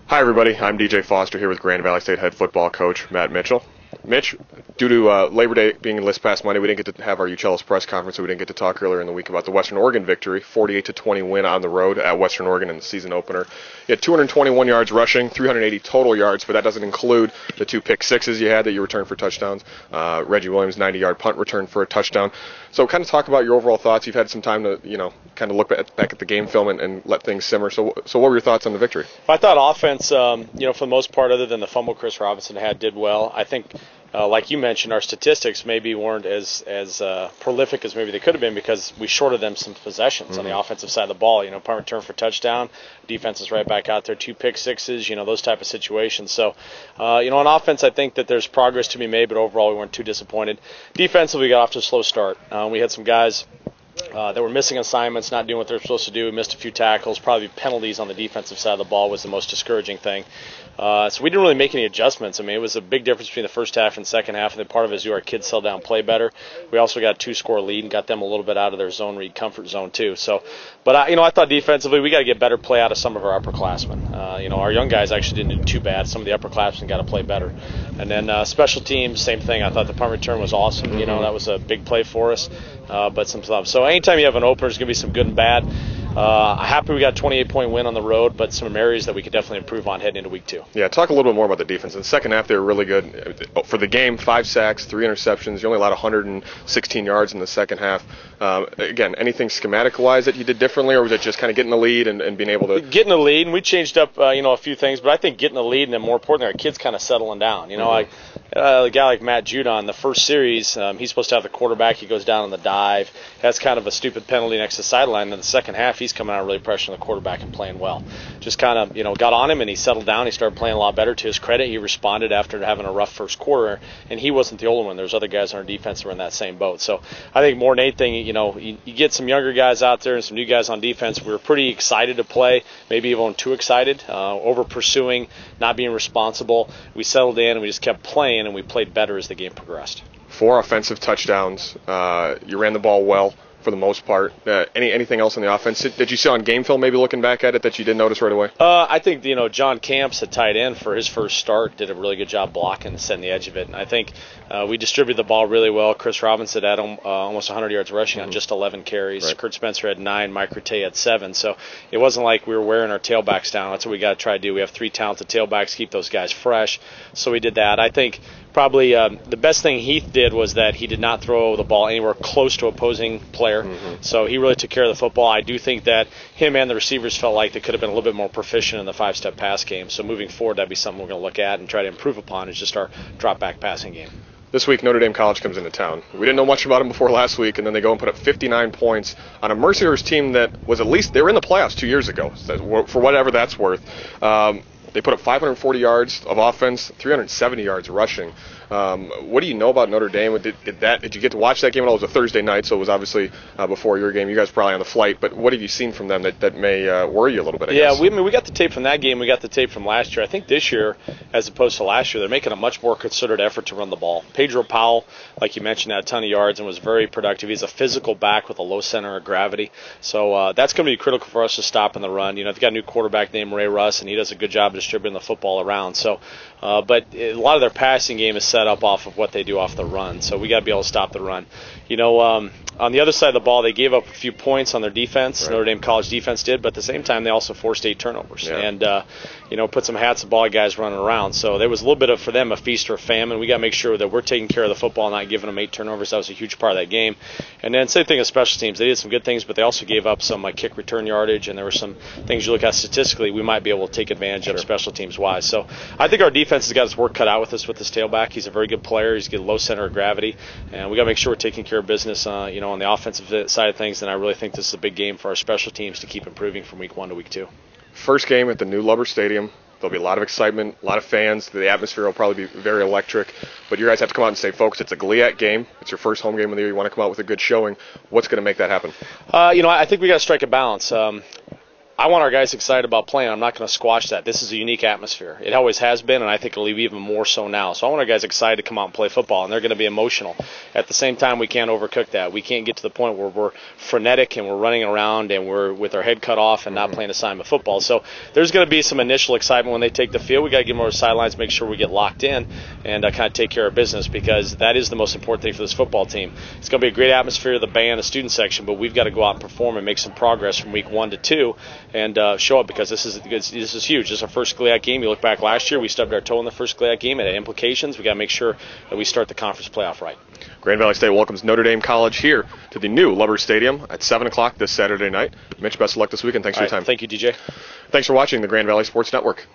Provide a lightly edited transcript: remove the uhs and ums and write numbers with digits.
Hi, everybody. I'm DJ Foster here with Grand Valley State head football coach Matt Mitchell. Mitch, due to Labor Day being this past Monday, we didn't get to have our Uchelis press conference, so we didn't get to talk earlier in the week about the Western Oregon victory, 48-20 win on the road at Western Oregon in the season opener. You had 221 yards rushing, 380 total yards, but that doesn't include the 2 pick sixes you had that you returned for touchdowns. Reggie Williams, 90-yard punt return for a touchdown. So kind of talk about your overall thoughts. You've had some time to, kind of look back at the game film and let things simmer. So what were your thoughts on the victory? I thought offense, for the most part, other than the fumble Chris Robinson had, did well. I think, like you mentioned, our statistics maybe weren't as prolific as maybe they could have been because we shorted them some possessions on the offensive side of the ball. Punt return for touchdown, defense is right back out there, 2 pick sixes, those type of situations. So, on offense, I think that there's progress to be made, but overall we weren't too disappointed. Defensively, we got off to a slow start. We had some guys that were missing assignments, not doing what they're supposed to do. We missed a few tackles. Probably penalties on the defensive side of the ball was the most discouraging thing. So we didn't really make any adjustments. I mean, it was a big difference between the first half and second half, and then part of it is our kids settled down and play better. We also got a 2-score lead and got them a little bit out of their zone read comfort zone too. So, but I thought defensively we got to get better play out of some of our upperclassmen. Our young guys actually didn't do too bad. Some of the upperclassmen got to play better. And then special teams, same thing. I thought the punt return was awesome. That was a big play for us. But some stuff. So anytime you have an opener, there's going to be some good and bad. Happy we got a 28-point win on the road, but some areas that we could definitely improve on heading into week 2. Yeah, talk a little bit more about the defense. In the second half, they were really good. For the game, 5 sacks, 3 interceptions. You only allowed 116 yards in the second half. Again, anything schematic-wise that you did differently, or was it just kind of getting the lead and being able to... Getting the lead, and we changed up, a few things, but I think getting the lead, and then more importantly, our kids kind of settling down. A guy like Matt Judon, the first series, he's supposed to have the quarterback. He goes down on the dive. That's kind of a stupid penalty next to the sideline. In the second half, he's coming out really pressuring the quarterback and playing well. Just kind of, got on him, and he settled down. He started playing a lot better. To his credit, he responded after having a rough first quarter, and he wasn't the only one. There's other guys on our defense who were in that same boat. So I think more than anything, you get some younger guys out there and some new guys on defense. We were pretty excited to play, maybe even too excited, over pursuing, not being responsible. We settled in, and we just kept playing, and we played better as the game progressed. 4 offensive touchdowns. You ran the ball well for the most part. Anything else on the offense? Did you see on game film, maybe looking back at it, that you didn't notice right away? I think, John Camps, the tight end, for his first start, did a really good job blocking and setting the edge of it. And I think we distributed the ball really well. Chris Robinson had almost 100 yards rushing on just 11 carries. Right. Kurt Spencer had 9, Mike Rattay had 7. So it wasn't like we were wearing our tailbacks down. That's what we got to try to do. We have 3 talented tailbacks, keep those guys fresh. So we did that. I think probably the best thing Heath did was that he did not throw the ball anywhere close to opposing player. So he really took care of the football. I do think that him and the receivers felt like they could have been a little bit more proficient in the 5-step pass game. So moving forward, that'd be something we're going to look at and try to improve upon, is just our drop-back passing game. This week, Notre Dame College comes into town. We didn't know much about them before last week, and then they go and put up 59 points on a Mercyhurst team that was, at least, they were in the playoffs 2 years ago, for whatever that's worth. They put up 540 yards of offense, 370 yards rushing. What do you know about Notre Dame? Did you get to watch that game at all? It was a Thursday night, so it was obviously before your game. You guys were probably on the flight, but what have you seen from them that may worry you a little bit, I guess? We got the tape from that game. We got the tape from last year. I think this year, as opposed to last year, they're making a much more concerted effort to run the ball. Pedro Powell, like you mentioned, had a ton of yards and was very productive. He's a physical back with a low center of gravity. So that's going to be critical for us to stop in the run. They've got a new quarterback named Ray Russ, and he does a good job of distributing the football around. So, but a lot of their passing game is set up off of what they do off the run. So we got to be able to stop the run. On the other side of the ball, they gave up a few points on their defense. Right. Notre Dame College defense did, but at the same time, they also forced 8 turnovers and, put some hats of ball guys running around. So there was a little bit of, for them, a feast or a famine. We got to make sure that we're taking care of the football, not giving them 8 turnovers. That was a huge part of that game. And then same thing with special teams. They did some good things, but they also gave up some kick return yardage, and there were some things you look at statistically we might be able to take advantage of special teams-wise. So I think our defense has got its work cut out with us with this tailback. He's a very good player. He's got a low center of gravity, and we got to make sure we're taking care of business, on the offensive side of things. And I really think this is a big game for our special teams to keep improving from week 1 to week 2. First game at the new Lubbers Stadium. There'll be a lot of excitement, a lot of fans. The atmosphere will probably be very electric. But you guys have to come out and stay focused. It's a GLIAC game. It's your first home game of the year. You want to come out with a good showing. What's going to make that happen? I think we got to strike a balance. I want our guys excited about playing. I'm not going to squash that. This is a unique atmosphere. It always has been, and I think it'll be even more so now. So I want our guys excited to come out and play football, and they're going to be emotional. At the same time, we can't overcook that. We can't get to the point where we're frenetic and we're running around and we're with our head cut off and not playing assignment football. So there's going to be some initial excitement when they take the field. We got to get them over the sidelines, make sure we get locked in, and kind of take care of business, because that is the most important thing for this football team. It's going to be a great atmosphere, the band, the student section, but we've got to go out and perform and make some progress from week 1 to 2 and show up, because this is huge. This is our first GLIAC game. You look back last year, we stubbed our toe in the first GLIAC game. It had implications. We got to make sure that we start the conference playoff right. Grand Valley State welcomes Notre Dame College here to the new Lubbers Stadium at 7 o'clock this Saturday night. Mitch, best of luck this weekend. Thanks for your time. Thank you, DJ. Thanks for watching the Grand Valley Sports Network.